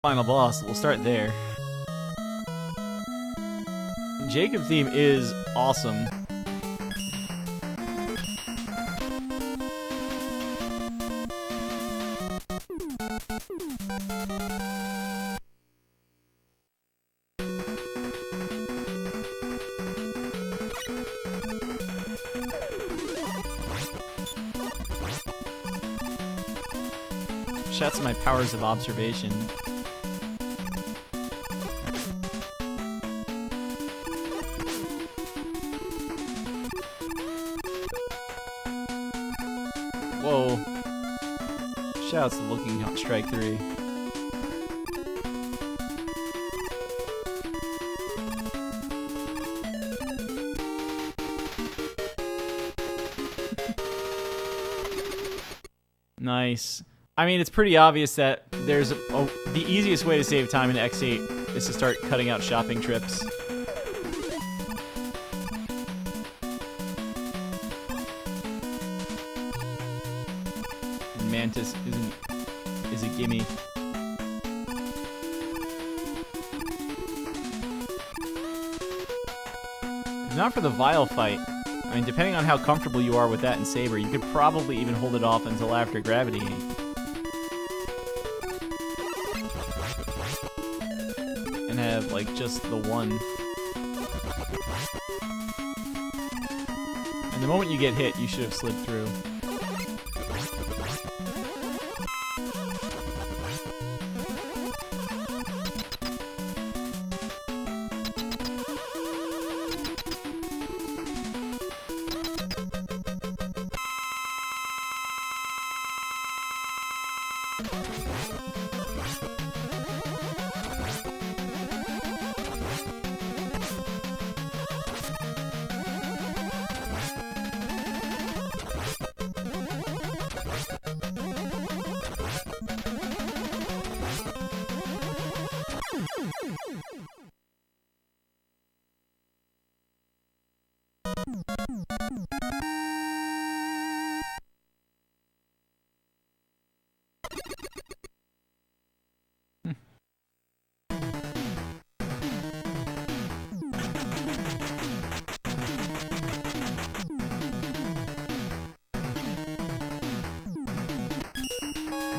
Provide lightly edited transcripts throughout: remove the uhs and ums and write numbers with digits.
Final boss. We'll start there. Jacob theme is awesome. Shouts to my powers of observation. Whoa. Shouts to Looking Hot Strike 3. Nice. I mean, it's pretty obvious that there's the easiest way to save time in X8 is to start cutting out shopping trips. Mantis is a gimme. If not for the Vile fight, I mean, depending on how comfortable you are with that and Saber, you could probably even hold it off until after Gravity 8. And have, like, just the one. And the moment you get hit, you should have slid through.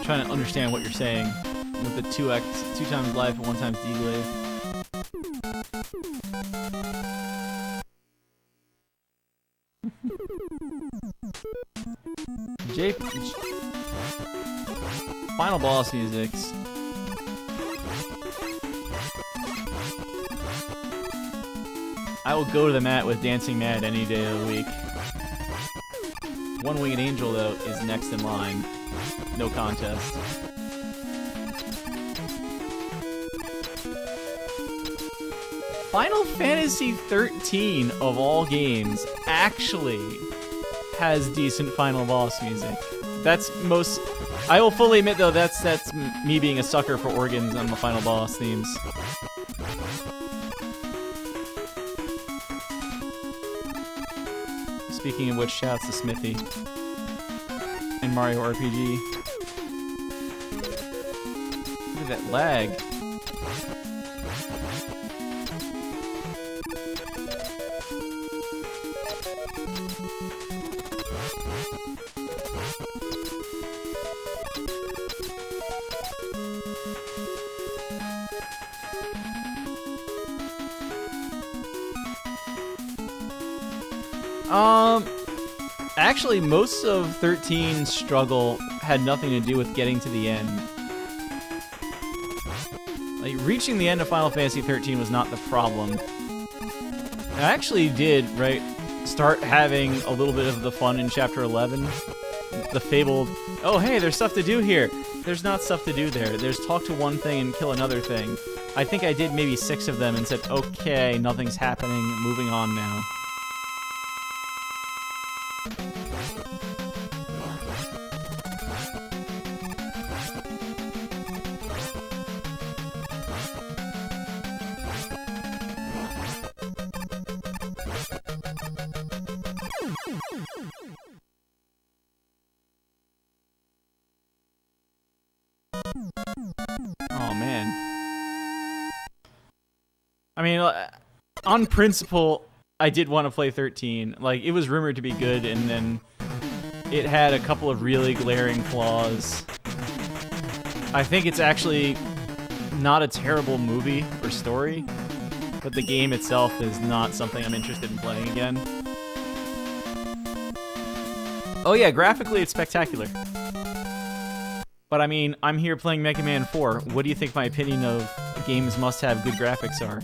Trying to understand what you're saying with the 2x, 2 times life and 1 times deglaive. Final boss musics. I will go to the mat with Dancing Mad any day of the week. One Winged Angel, though, is next in line. No contest. Final Fantasy 13 of all games actually has decent final boss music. That's most... I will fully admit, though, that's me being a sucker for organs on the final boss themes. Speaking of which, shouts to Smithy and Mario RPG. Look at that lag. Actually, most of 13's struggle had nothing to do with getting to the end. Like, reaching the end of Final Fantasy 13 was not the problem. I actually did, right, start having a little bit of the fun in Chapter 11. The fabled, oh hey, there's stuff to do here. There's not stuff to do there. There's talk to one thing and kill another thing. I think I did maybe 6 of them and said, okay, nothing's happening, moving on now. Oh man. I mean, on principle, I did want to play 13. Like, it was rumored to be good, and then it had a couple of really glaring flaws. I think it's actually not a terrible movie or story, but the game itself is not something I'm interested in playing again. Oh yeah, graphically it's spectacular. But I mean, I'm here playing Mega Man 4. What do you think my opinion of games must have good graphics are?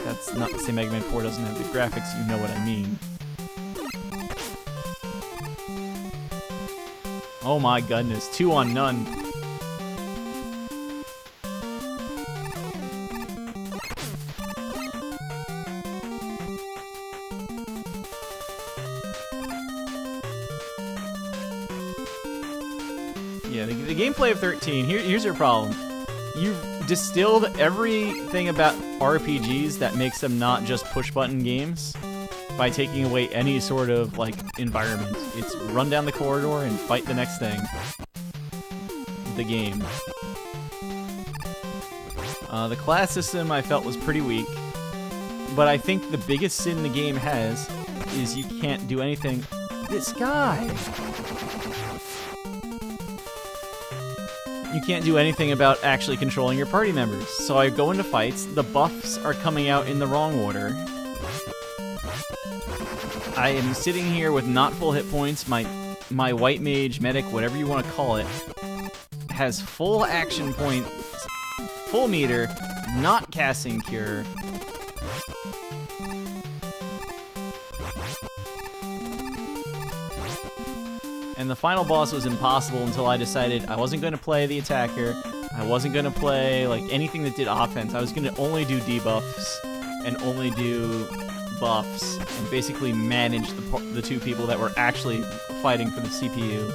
That's not to say Mega Man 4 doesn't have good graphics, you know what I mean. Oh my goodness, 2 on none. Yeah, the gameplay of 13, here's your problem. You've distilled everything about RPGs that makes them not just push-button games by taking away any sort of, like, environment. It's run down the corridor and fight the next thing. The game. The class system I felt was pretty weak, but I think the biggest sin the game has is you can't do anything. This guy! You can't do anything about actually controlling your party members. So I go into fights, the buffs are coming out in the wrong order. I am sitting here with not full hit points. My white mage, medic, whatever you want to call it, has full action points, full meter, not casting cure. And the final boss was impossible until I decided I wasn't going to play the attacker. I wasn't going to play like anything that did offense. I was going to only do debuffs and only do buffs and basically manage the two people that were actually fighting for the CPU.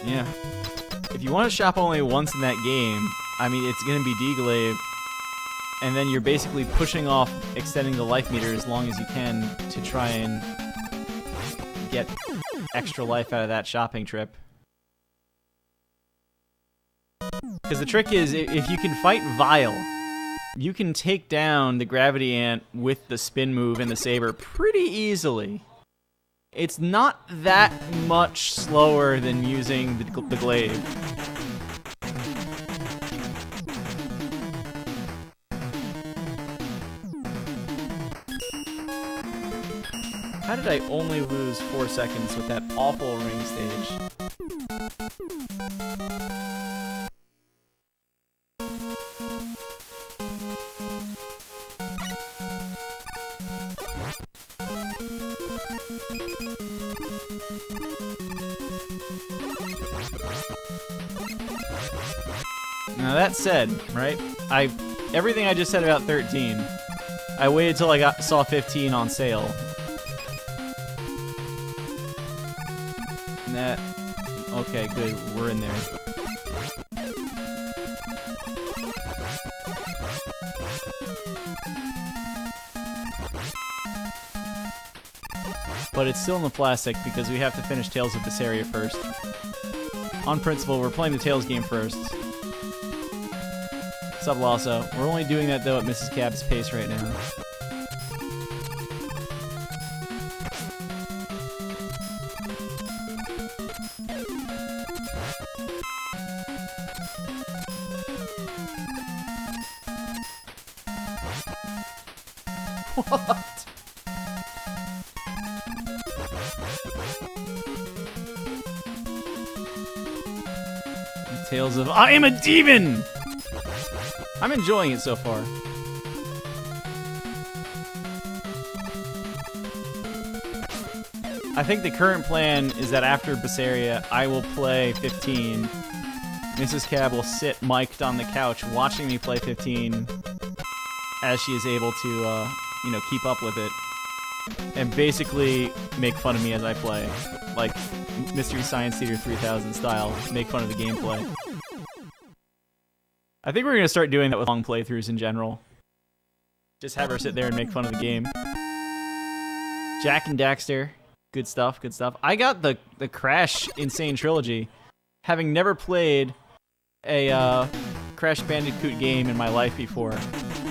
Yeah. If you want to shop only once in that game, I mean, it's going to be D-Glaive. And then you're basically pushing off extending the life meter as long as you can to try and get extra life out of that shopping trip. Because the trick is, if you can fight Vile, you can take down the Gravity Ant with the spin move and the saber pretty easily. It's not that much slower than using the glaive. How did I only lose 4 seconds with that awful ring stage? Now that said, right? Everything I just said about 13, I waited till I saw 15 on sale. Okay, good. We're in there. But it's still in the plastic because we have to finish Tales of Berseria first. On principle, we're playing the Tales game first. Sub Lasso. We're only doing that though at Mrs. Cab's pace right now. What? Tales of I am a demon! I'm enjoying it so far. I think the current plan is that after Berseria, I will play 15. Mrs. Cab will sit mic'd on the couch watching me play 15 as she is able to, you know, keep up with it. And basically make fun of me as I play. Like Mystery Science Theater 3000 style. Make fun of the gameplay. I think we're going to start doing that with long playthroughs in general. Just have her sit there and make fun of the game. Jak and Daxter. Good stuff, good stuff. I got the Crash Insane Trilogy. Having never played a Crash Bandicoot game in my life before.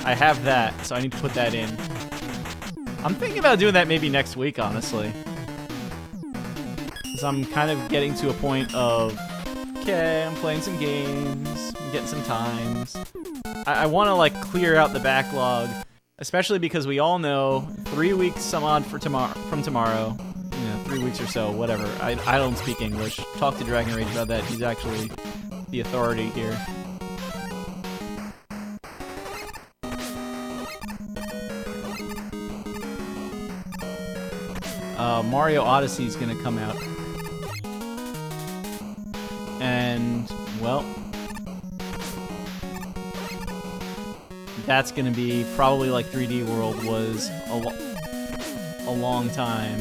I have that, so I need to put that in. I'm thinking about doing that maybe next week, honestly. Because I'm kind of getting to a point of, okay, I'm playing some games, I'm getting some times. I want to like clear out the backlog, especially because we all know 3 weeks some odd from tomorrow. 3 weeks or so, whatever. I don't speak English. Talk to Dragon Rage about that. He's actually the authority here. Mario Odyssey is gonna come out. And, well, that's gonna be probably like 3D World was a long time.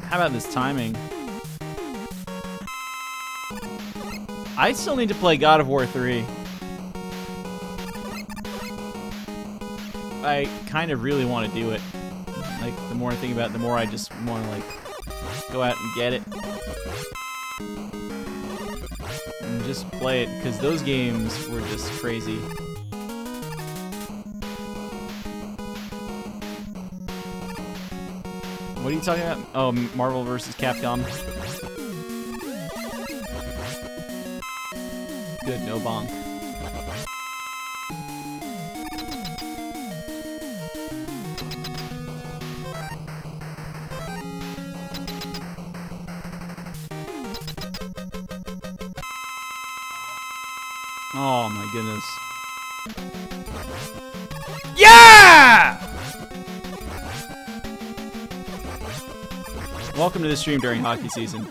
How about this timing? I still need to play God of War 3. I kind of really want to do it. Like, the more I think about it, the more I just want to, like, go out and get it. And just play it, because those games were just crazy. What are you talking about? Oh, Marvel vs. Capcom. Good, no bonk. Oh my goodness. Yeah! Welcome to the stream during hockey season.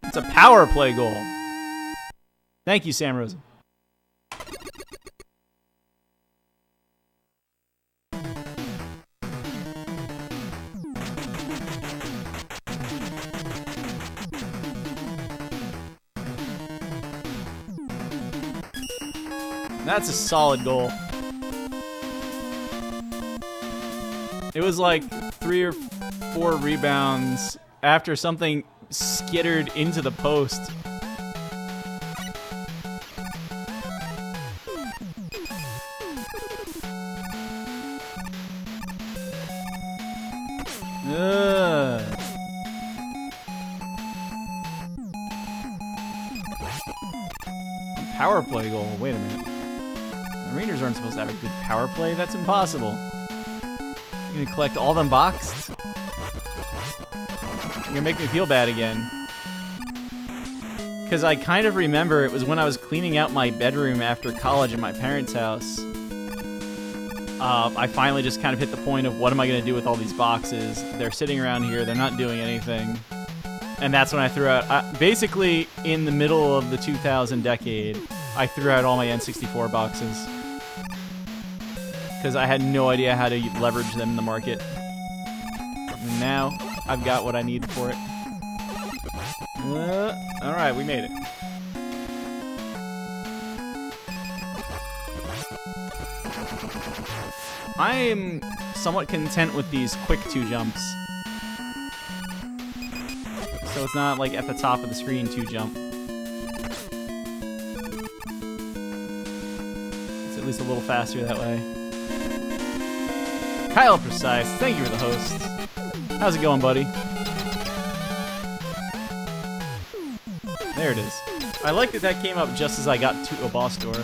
It's a power play goal. Thank you, Sam Rosa. That's a solid goal. It was like 3 or 4 rebounds after something skittered into the post. Ugh. Power play goal. Wait a minute. The Rangers aren't supposed to have a good power play. That's impossible. You're gonna collect all them boxed? You're gonna make me feel bad again. Because I kind of remember it was when I was cleaning out my bedroom after college at my parents' house. I finally just kind of hit the point of what am I gonna do with all these boxes? They're sitting around here, they're not doing anything. And that's when I threw out, basically in the middle of the 2000 decade, I threw out all my N64 boxes. Because I had no idea how to leverage them in the market. And now, I've got what I need for it. Alright, we made it. I am somewhat content with these quick 2 jumps. So it's not like at the top of the screen 2 jump. It's at least a little faster that way. Kyle Precise, thank you for the host. How's it going, buddy? There it is. I like that that came up just as I got to a boss door.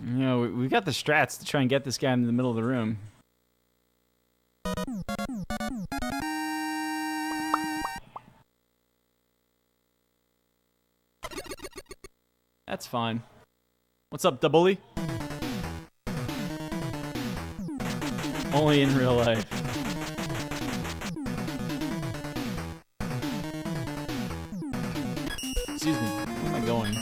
You know, we got the strats to try and get this guy in the middle of the room. That's fine. What's up, Double? Only in real life. Excuse me, where am I going?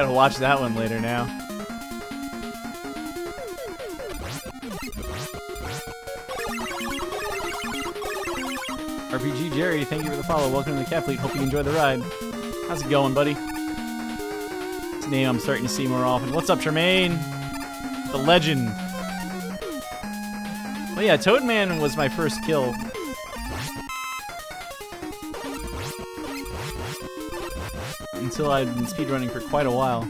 gotta watch that one later now. RPG Jerry, thank you for the follow. Welcome to the Cat Fleet. Hope you enjoy the ride. How's it going, buddy? His name I'm starting to see more often. What's up, Tremaine? The legend. Well, yeah, Toadman was my first kill. Until I'd been speedrunning for quite a while.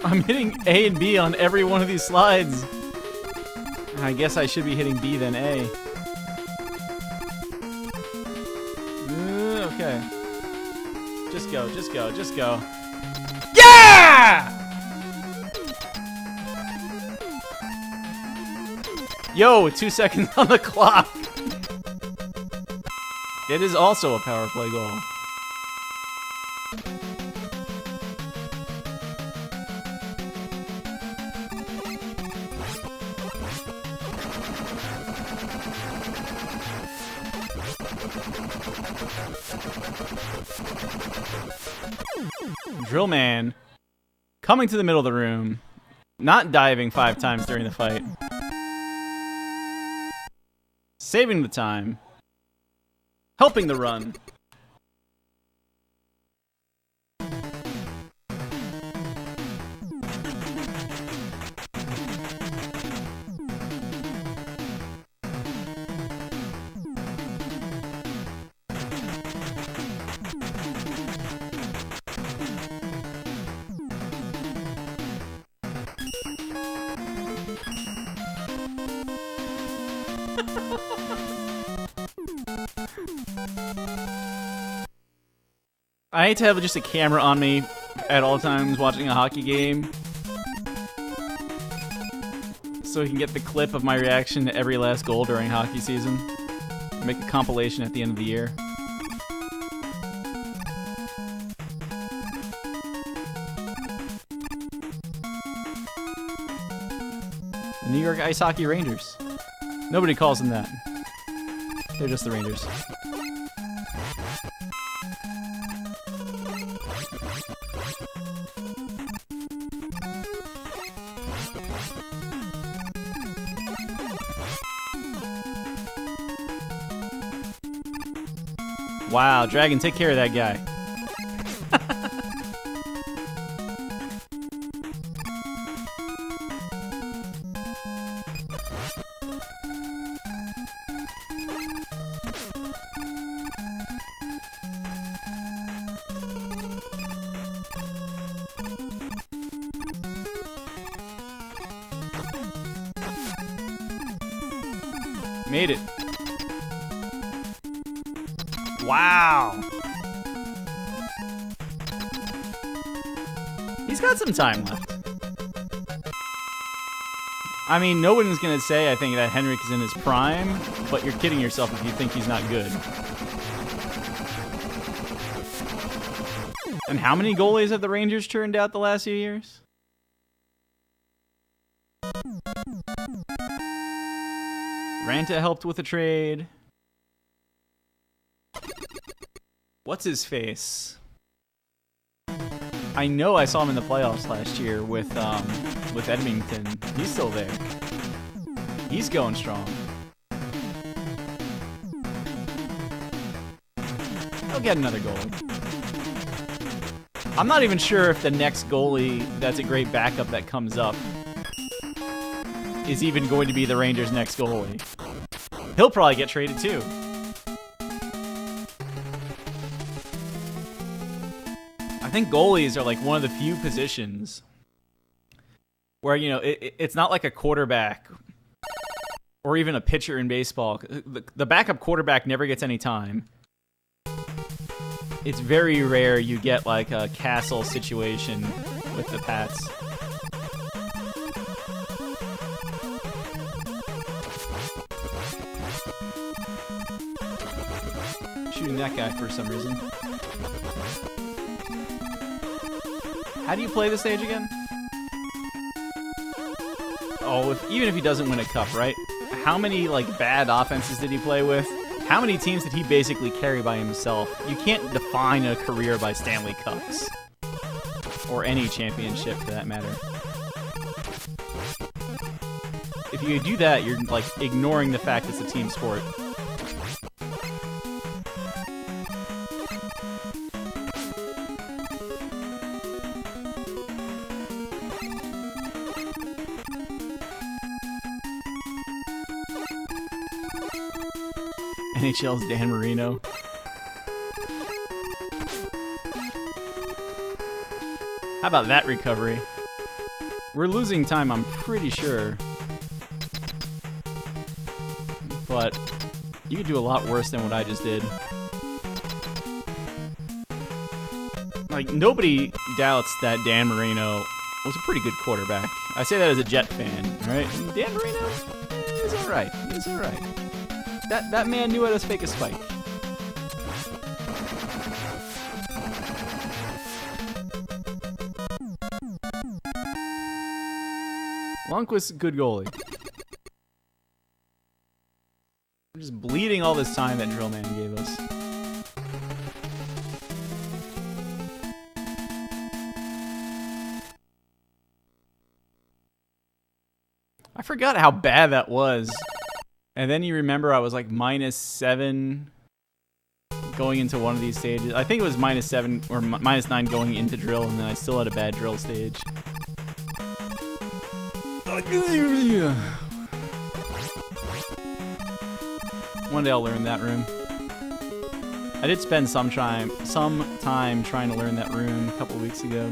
I'm hitting A and B on every one of these slides. I guess I should be hitting B then A. Okay. Just go, just go, just go. Yeah! Yo, 2 seconds on the clock. It is also a power play goal. Drill Man coming to the middle of the room, not diving 5 times during the fight, saving the time, helping the run. I hate to have just a camera on me at all times watching a hockey game, so you can get the clip of my reaction to every last goal during hockey season. Make a compilation at the end of the year. The New York Ice Hockey Rangers. Nobody calls them that. They're just the Rangers. Wow, Dragon, take care of that guy. Made it. Wow. He's got some time left. I mean, no one's going to say, I think, that Henrik is in his prime, but you're kidding yourself if you think he's not good. And how many goalies have the Rangers turned out the last few years? Ranta helped with a trade. What's his face? I know I saw him in the playoffs last year with Edmonton. He's still there. He's going strong. He'll get another goalie. I'm not even sure if the next goalie that's a great backup that comes up is even going to be the Rangers' next goalie. He'll probably get traded too. I think goalies are like one of the few positions where, you know, it's not like a quarterback or even a pitcher in baseball. The backup quarterback never gets any time. It's very rare you get like a Castle situation with the Pats. Shooting that guy for some reason. How do you play the stage again? Oh, even if he doesn't win a cup, right? How many like bad offenses did he play with? How many teams did he basically carry by himself? You can't define a career by Stanley Cups. Or any championship, for that matter. If you do that, you're like ignoring the fact it's a team sport. NHL's Dan Marino. How about that recovery? We're losing time, I'm pretty sure. But you could do a lot worse than what I just did. Like, nobody doubts that Dan Marino was a pretty good quarterback. I say that as a Jet fan, right? Dan Marino is alright. He's alright. That man knew how to fake a spike. Lundqvist, good goalie. I'm just bleeding all this time that Drillman gave us. I forgot how bad that was. And then you remember I was like -7 going into one of these stages. I think it was -7 or -9 going into drill, and then I still had a bad drill stage. One day I'll learn that room. I did spend some time trying to learn that room a couple weeks ago.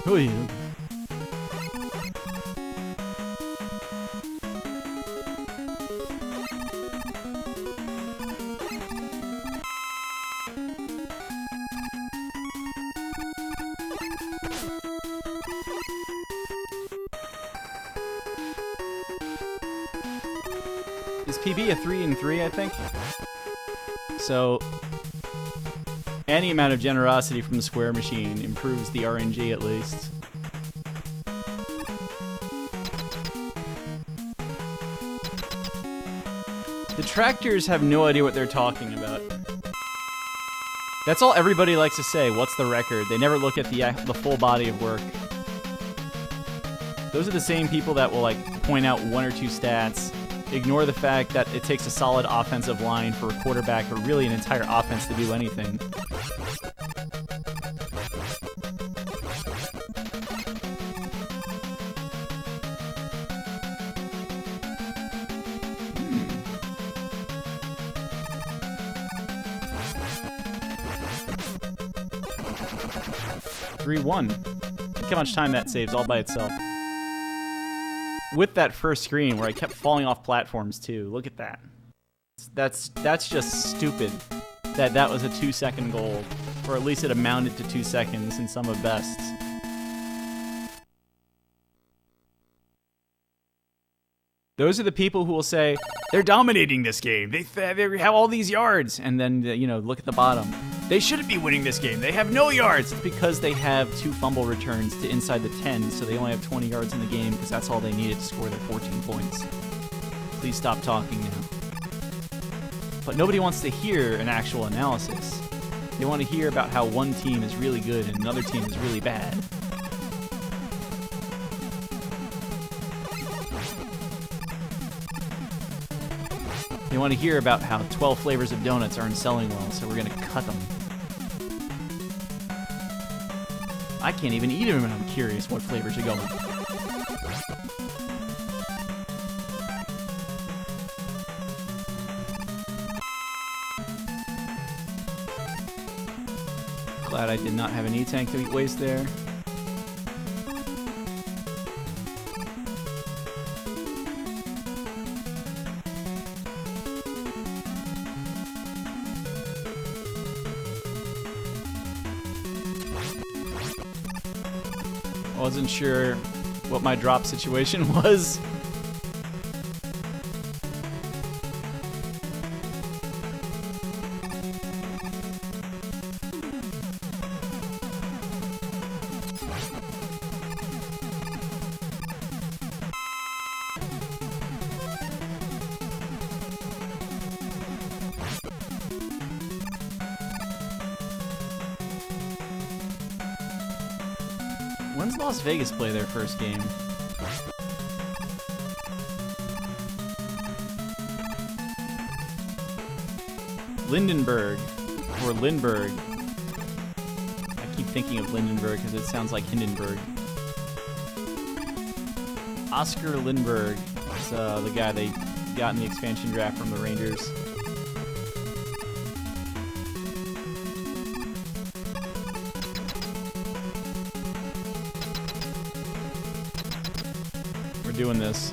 Oh yeah. Is PB a 3-3, I think? So any amount of generosity from the square machine improves the RNG at least. The tractors have no idea what they're talking about. That's all everybody likes to say. What's the record? They never look at the full body of work. Those are the same people that will like point out one or two stats, ignore the fact that it takes a solid offensive line for a quarterback or really an entire offense to do anything. Look how much time that saves all by itself. With that first screen where I kept falling off platforms too. Look at that. That's just stupid that was a 2-second goal. Or at least it amounted to 2 seconds in some of Best's. Those are the people who will say, they're dominating this game. They have all these yards. And then, you know, look at the bottom. They shouldn't be winning this game. They have no yards. It's because they have 2 fumble returns to inside the 10, so they only have 20 yards in the game because that's all they needed to score their 14 points. Please stop talking now. But nobody wants to hear an actual analysis. They want to hear about how one team is really good and another team is really bad. They want to hear about how 12 flavors of donuts aren't selling well, so we're going to cut them. I can't even eat them, and I'm curious what flavors are going. Glad I did not have an E-tank to waste there. I wasn't sure what my drop situation was. When's Las Vegas play their first game? Lindenberg, or Lindbergh. I keep thinking of Lindenberg because it sounds like Hindenburg. Oscar Lindbergh is the guy they got in the expansion draft from the Rangers. We're doing this.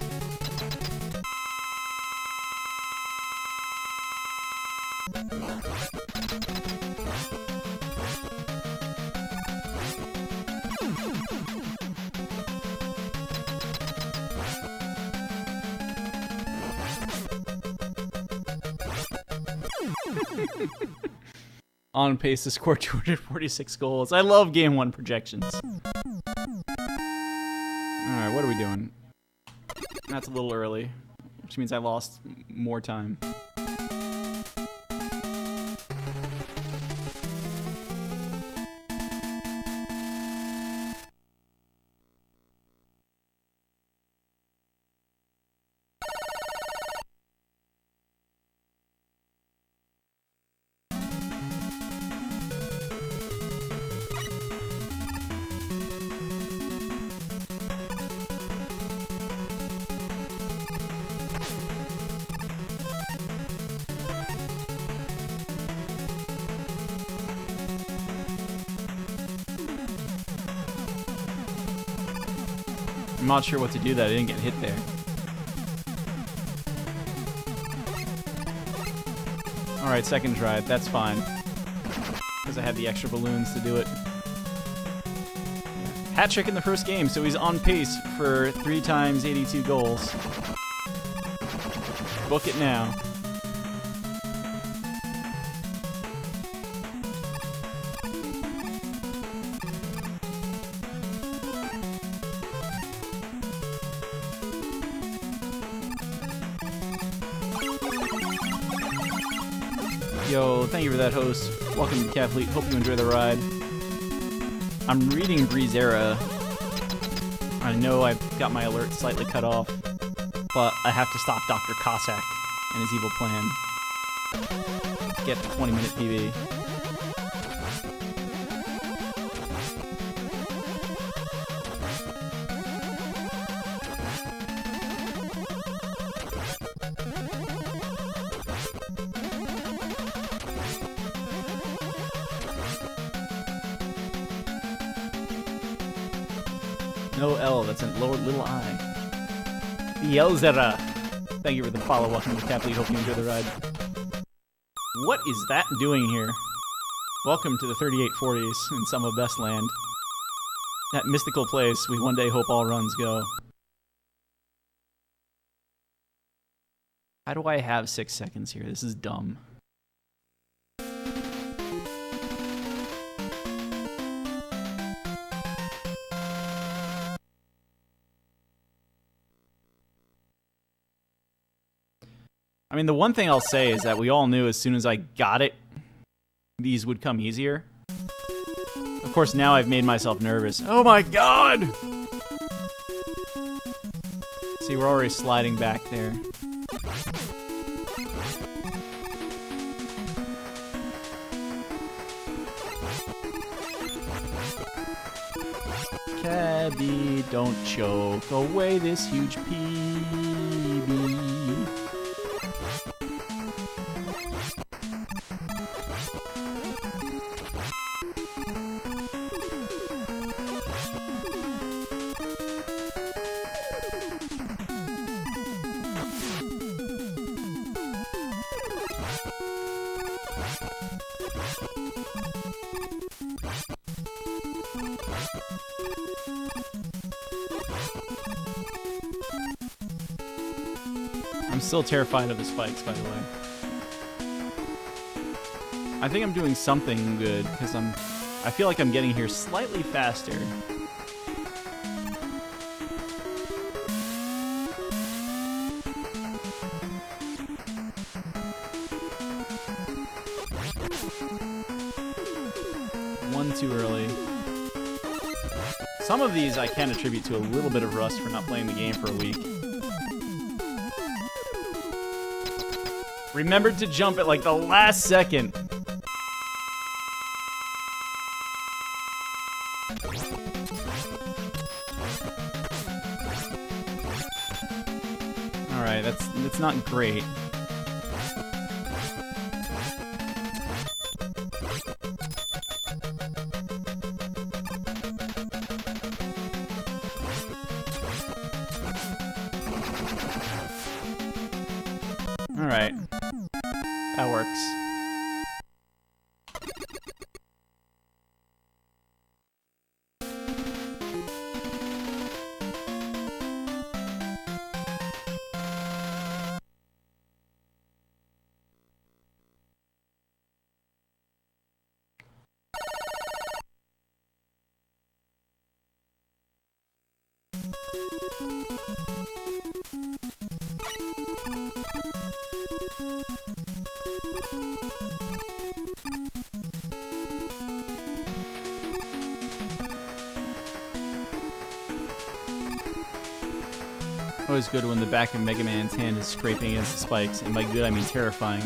On pace to score 246 goals. I love Game 1 projections. Alright, what are we doing? That's a little early, which means I lost more time. I'm not sure what to do that I didn't get hit there. Alright, second try. That's fine. Because I had the extra balloons to do it. Hat trick in the first game, so he's on pace for 3 times 82 goals. Book it now. Yo, thank you for that, host. Welcome to Catfleet. Hope you enjoy the ride. I'm reading Breezera. I know I've got my alert slightly cut off, but I have to stop Dr. Cossack and his evil plan. Get 20-minute PB. No L, that's a lower little I. Yelzera. Thank you for the follow. Welcome to Catfleet. Hope you enjoy the ride. What is that doing here? Welcome to the 3840s in some of Best Land. That mystical place we one day hope all runs go. How do I have 6 seconds here? This is dumb. I mean, the one thing I'll say is that we all knew as soon as I got it, these would come easier. Of course, now I've made myself nervous. Oh my god! See, we're already sliding back there. Cabby, don't choke away this huge PB. I'm still terrified of the spikes, by the way. I think I'm doing something good, because I feel like I'm getting here slightly faster. One too early. Some of these I can attribute to a little bit of rust for not playing the game for a week. Remembered to jump at like the last second. Alright, that's not great. Alright. That works. Always good when the back of Mega Man's hand is scraping against the spikes, and by good I mean terrifying.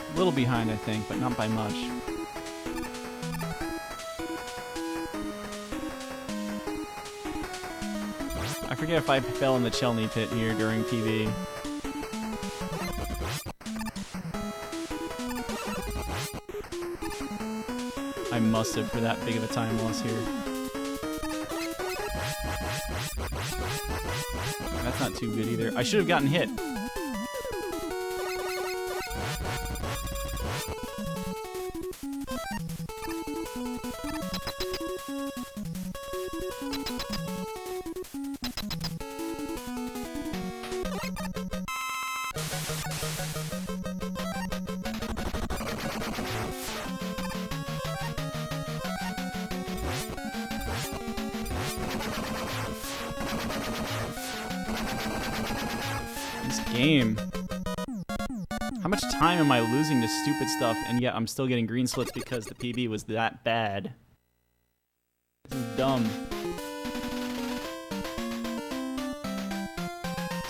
A little behind, I think, but not by much. I forget if I fell in the Chelney pit here during PB. I must have for that big of a time loss here. That's not too good either. I should have gotten hit. This game. How much time am I losing to stupid stuff, and yet I'm still getting green slits because the PB was that bad? This is dumb.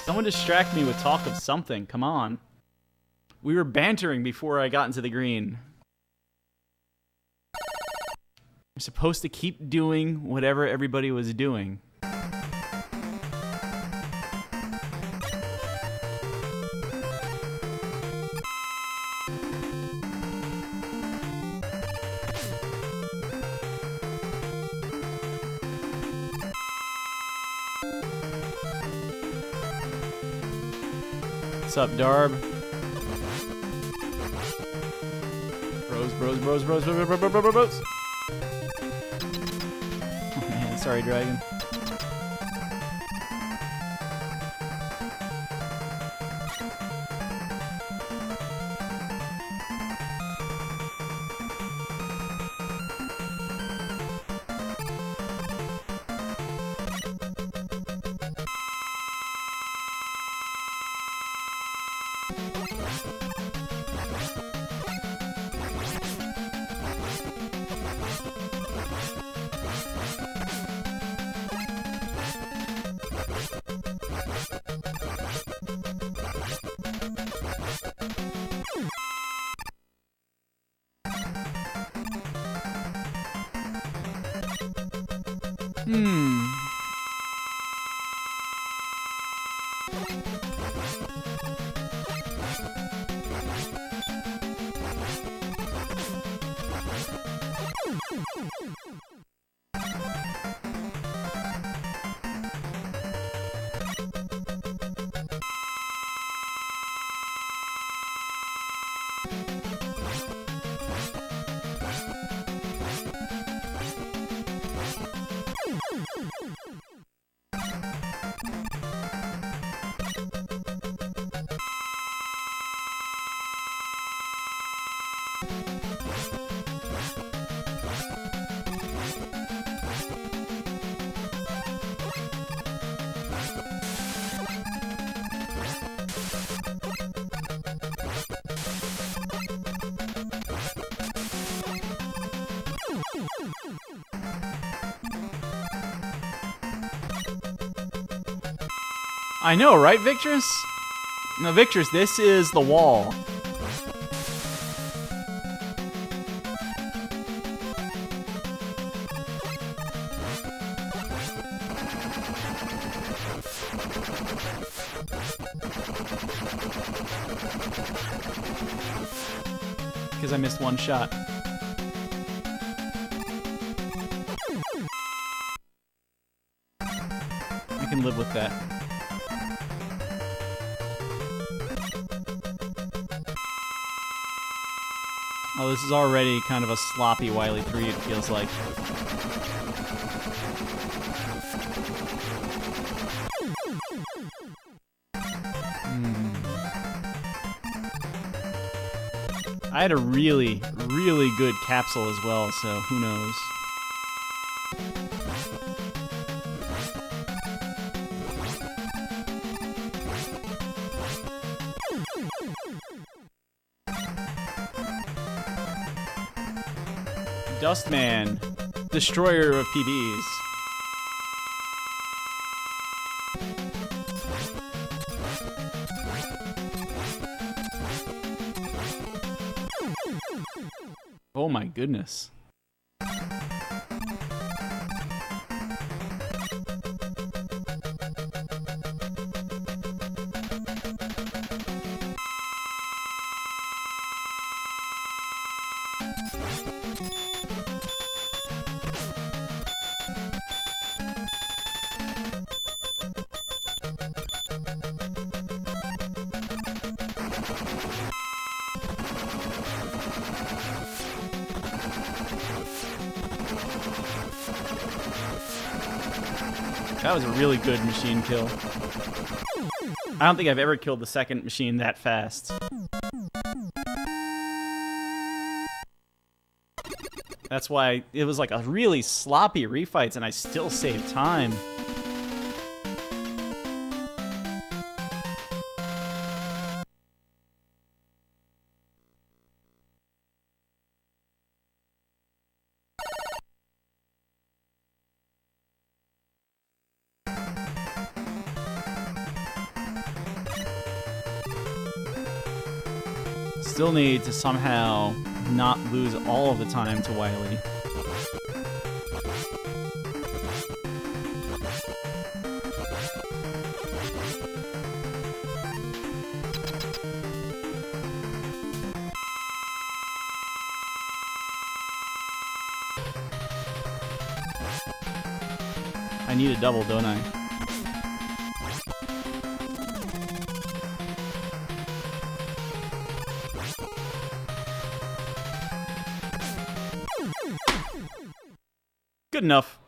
Someone distract me with talk of something. Come on. We were bantering before I got into the green. I'm supposed to keep doing whatever everybody was doing. What's up, Darb? Bros. Oh man, sorry, Dragon. I know, right, Victress? No, Victress, this is the wall. Because I missed one shot. I can live with that. Oh, this is already kind of a sloppy Wily 3, it feels like. I had a really, really good capsule as well, so who knows. Dustman, destroyer of PBs. Oh my goodness. That was a really good machine kill. I don't think I've ever killed the second machine that fast. That's why it was like a really sloppy refights and I still saved time. Still need to somehow not lose all of the time to Wily. I need a double, don't I? Good enough.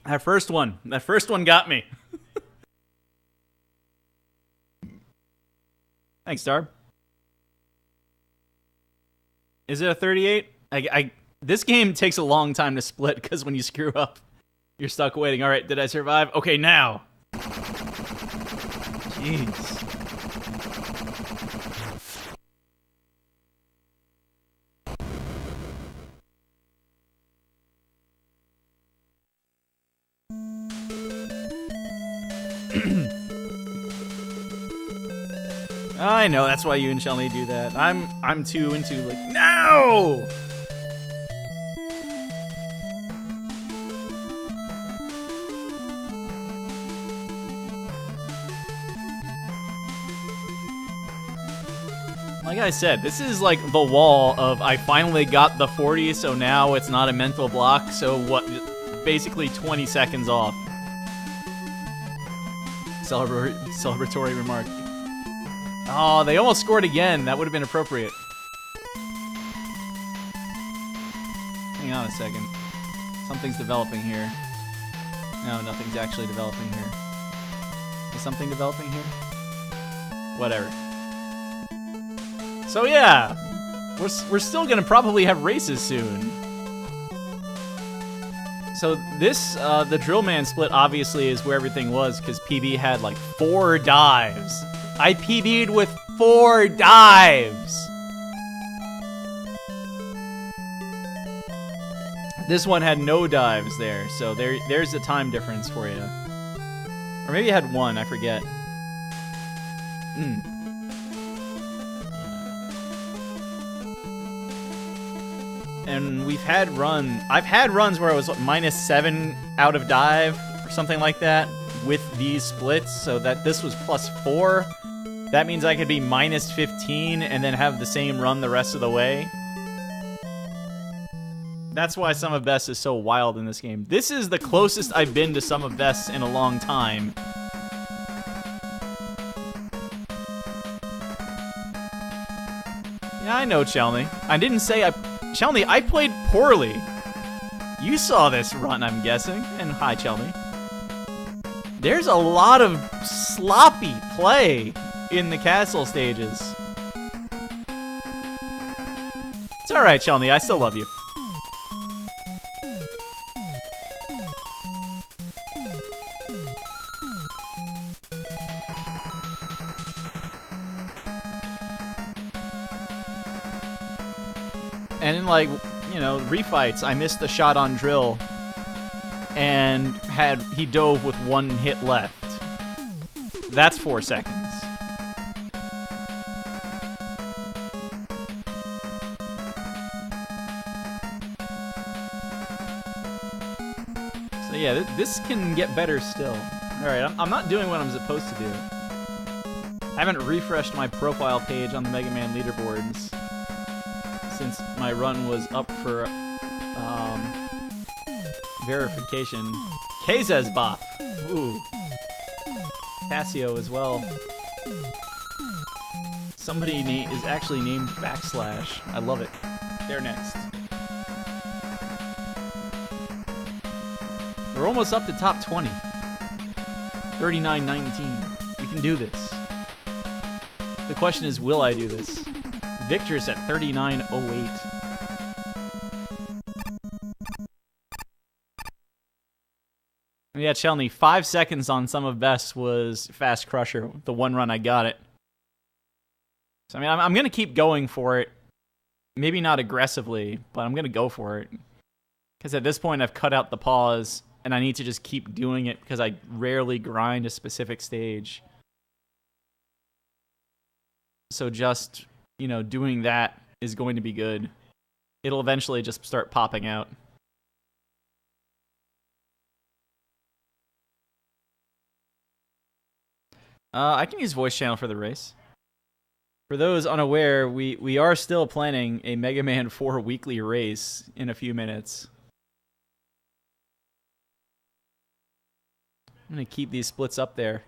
That first one got me. Thanks, Darb. Is it a 38? This game takes a long time to split because when you screw up, you're stuck waiting. All right, did I survive? Okay, now. Jeez. I know, that's why you and Shelly do that. I'm too into, like, no! Like I said, this is like the wall of I finally got the 40, so now it's not a mental block, so what, basically 20 seconds off. Celebratory remark. Oh, they almost scored again. That would have been appropriate. Hang on a second. Something's developing here. No, nothing's actually developing here. Is something developing here? Whatever. So yeah, we're still gonna probably have races soon. So this, the Drillman split obviously is where everything was because PB had like 4 dives. I PB'd with 4 dives. This one had no dives there, so there's a time difference for you. Or maybe it had 1, I forget. And I've had runs where I was -7 out of dive or something like that with these splits, so that this was +4. That means I could be -15 and then have the same run the rest of the way. That's why Sum of Best is so wild in this game. This is the closest I've been to Sum of Best in a long time. Yeah, I know, Chelny. I didn't say Chelny, I played poorly. You saw this run, I'm guessing. And hi, Chelny. There's a lot of sloppy play in the castle stages. It's alright, Chelny. I still love you. And in, like, you know, refights, I missed the shot on Drill, and he dove with 1 hit left. That's 4 seconds. So yeah, this can get better still. All right, I'm not doing what I'm supposed to do. I haven't refreshed my profile page on the Mega Man leaderboards since my run was up for verification. Kazezbop. Ooh. Casio as well. Somebody is actually named \. I love it. They're next. We're almost up to top 20. 39-19. We can do this. The question is, will I do this? Victor's at 39.08. Yeah, Chelny, 5 seconds on Sum of Best was Fast Crusher, the 1 run I got it. So, I mean, I'm going to keep going for it. Maybe not aggressively, but I'm going to go for it. Because at this point, I've cut out the pause, and I need to just keep doing it because I rarely grind a specific stage. So just, you know, doing that is going to be good. It'll eventually just start popping out. I can use voice channel for the race. For those unaware, we are still planning a Mega Man 4 weekly race in a few minutes. I'm gonna keep these splits up there.